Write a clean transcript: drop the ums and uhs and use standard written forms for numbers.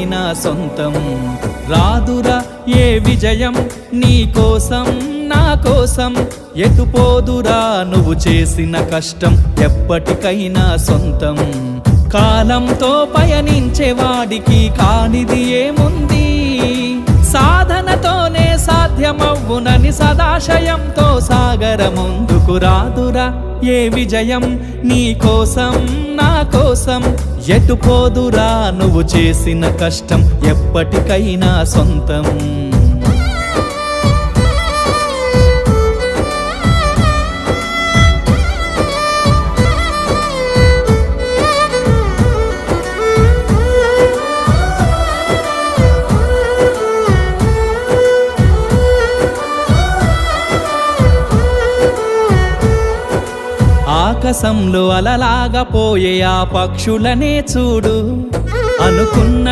ఎప్పటికైనా సొంతం. రాదురా ఏ విజయం నీ కోసం నా కోసం, ఎటుపోదురా నువ్వు చేసిన కష్టం ఎప్పటికైనా సొంతం. కాలంతో పయనించేవాడికి కానిది ఏముంది, సాధనతోనే సాధ్యమవ్వునని సదాశయంతో సాగర ముందుకు. రాదురా ఏ విజయం నీ కోసం నా కోసం, ఎటుపోదురా నువ్వు చేసిన కష్టం ఎప్పటికైనా సొంతం. ఆకాశంలో అలలాగా పోయే ఆ పక్షులనే చూడు, అనుకున్న